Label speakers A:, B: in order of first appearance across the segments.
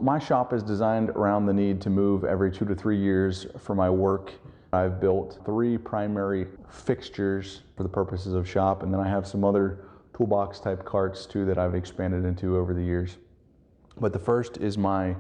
A: my shop is designed around the need to move every 2 to 3 years for my work. I've built 3 primary fixtures for the purposes of shop, and then I have some other toolbox type carts too that I've expanded into over the years. But the first is my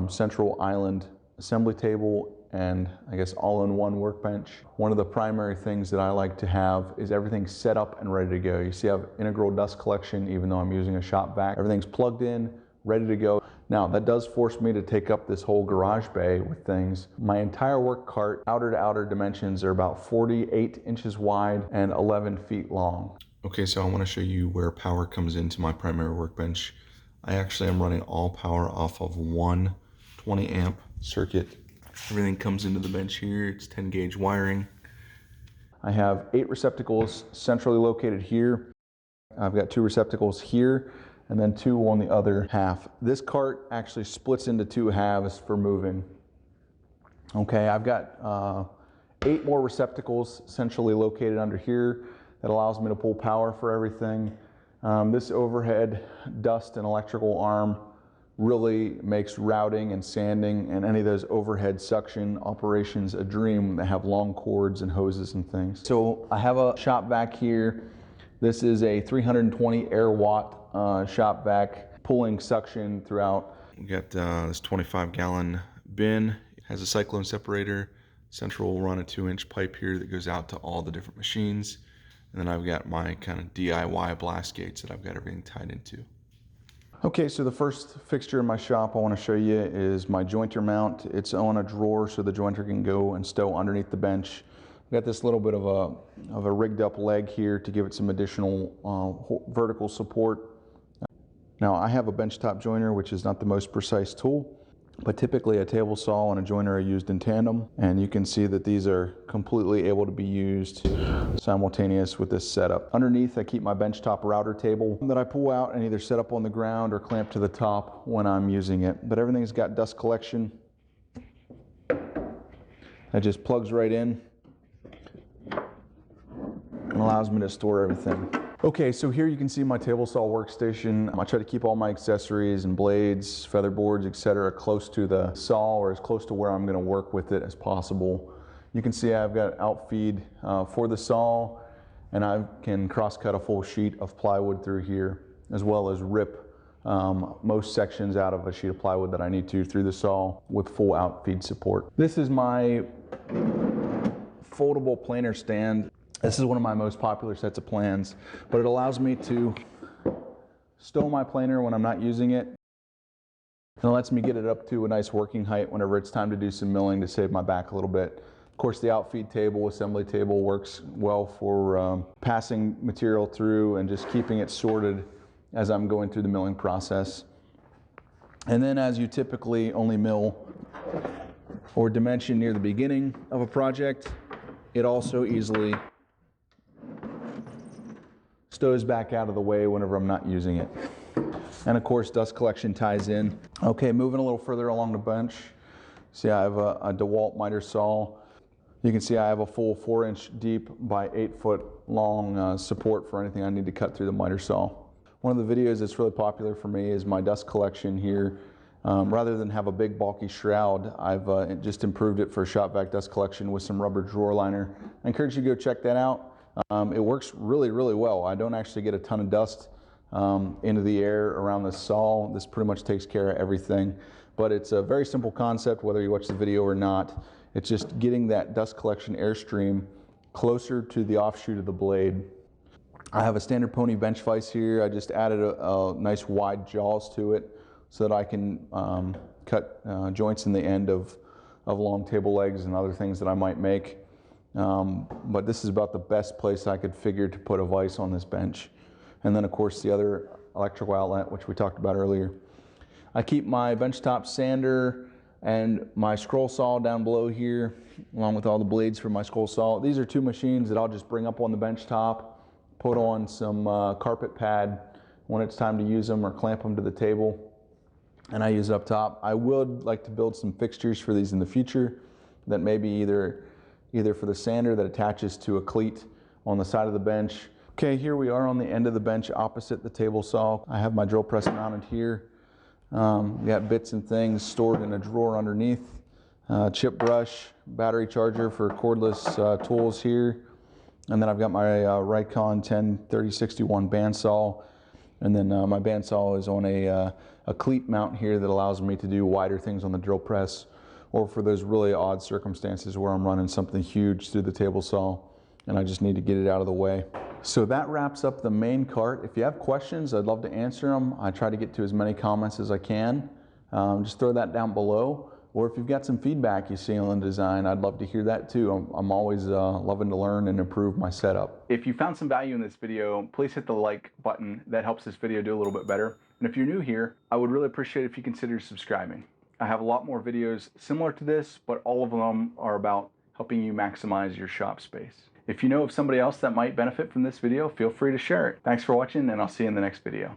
A: central island assembly table and I guess all-in-one workbench. One of the primary things that I like to have is everything set up and ready to go. You see I have integral dust collection even though I'm using a shop vac. Everything's plugged in, ready to go. Now that does force me to take up this whole garage bay with things. My entire work cart, outer to outer dimensions, are about 48 inches wide and 11 feet long. Okay, so I want to show you where power comes into my primary workbench. I actually am running all power off of one 20 amp circuit. Everything comes into the bench here. It's 10 gauge wiring. I have 8 receptacles centrally located here. I've got 2 receptacles here and then 2 on the other half. This cart actually splits into 2 halves for moving. Okay, I've got 8 more receptacles centrally located under here that allows me to pull power for everything. This overhead dust and electrical arm really makes routing and sanding and any of those overhead suction operations a dream. They have long cords and hoses and things. So I have a shop vac here. This is a 320 air watt shop vac pulling suction throughout. We got this 25 gallon bin. It has a cyclone separator. Central will run a 2-inch pipe here that goes out to all the different machines. And then I've got my kind of DIY blast gates that I've got everything tied into. Okay, so the first fixture in my shop I want to show you is my jointer mount. It's on a drawer so the jointer can go and stow underneath the bench. I've got this little bit of a rigged up leg here to give it some additional vertical support. Now I have a benchtop joiner, which is not the most precise tool, but typically a table saw and a joiner are used in tandem, and you can see that these are completely able to be used simultaneous with this setup. Underneath I keep my benchtop router table that I pull out and either set up on the ground or clamp to the top when I'm using it. But everything's got dust collection. That just plugs right in and allows me to store everything. Okay, so here you can see my table saw workstation. I try to keep all my accessories and blades, feather boards, etc. close to the saw or as close to where I'm going to work with it as possible. You can see I've got outfeed for the saw, and I can cross-cut a full sheet of plywood through here, as well as rip most sections out of a sheet of plywood that I need to through the saw with full outfeed support. This is my foldable planar stand. This is one of my most popular sets of plans, but it allows me to stow my planer when I'm not using it, and it lets me get it up to a nice working height whenever it's time to do some milling to save my back a little bit. Of course, the outfeed table, assembly table works well for passing material through and just keeping it sorted as I'm going through the milling process. And then as you typically only mill or dimension near the beginning of a project, it also easily stows back out of the way whenever I'm not using it. And of course, dust collection ties in. Okay, moving a little further along the bench. See, I have a Dewalt Miter Saw. You can see I have a full 4-inch deep by 8-foot long support for anything I need to cut through the miter saw. One of the videos that's really popular for me is my dust collection here. Rather than have a big bulky shroud, I've just improved it for shop vac dust collection with some rubber drawer liner. I encourage you to go check that out. It works really, really well. I don't actually get a ton of dust into the air around the saw. This pretty much takes care of everything. But it's a very simple concept, whether you watch the video or not. It's just getting that dust collection airstream closer to the offshoot of the blade. I have a standard pony bench vise here. I just added a nice wide jaws to it so that I can cut joints in the end of long table legs and other things that I might make. But this is about the best place I could figure to put a vise on this bench. And then of course the other electrical outlet, which we talked about earlier. I keep my benchtop sander and my scroll saw down below here, along with all the blades for my scroll saw. These are 2 machines that I'll just bring up on the benchtop, put on some carpet pad when it's time to use them, or clamp them to the table, and I use it up top. I would like to build some fixtures for these in the future that may be either for the sander that attaches to a cleat on the side of the bench. Okay, here we are on the end of the bench opposite the table saw. I have my drill press mounted here. We got bits and things stored in a drawer underneath. Chip brush, battery charger for cordless tools here. And then I've got my Rikon 10-3061 bandsaw. And then my bandsaw is on a cleat mount here that allows me to do wider things on the drill press, or for those really odd circumstances where I'm running something huge through the table saw and I just need to get it out of the way. So that wraps up the main cart. If you have questions, I'd love to answer them. I try to get to as many comments as I can. Just throw that down below. Or if you've got some feedback you see on the design, I'd love to hear that too. I'm always loving to learn and improve my setup. If you found some value in this video, please hit the like button. That helps this video do a little bit better. And if you're new here, I would really appreciate it if you consider subscribing. I have a lot more videos similar to this, but all of them are about helping you maximize your shop space. If you know of somebody else that might benefit from this video, feel free to share it. Thanks for watching, and I'll see you in the next video.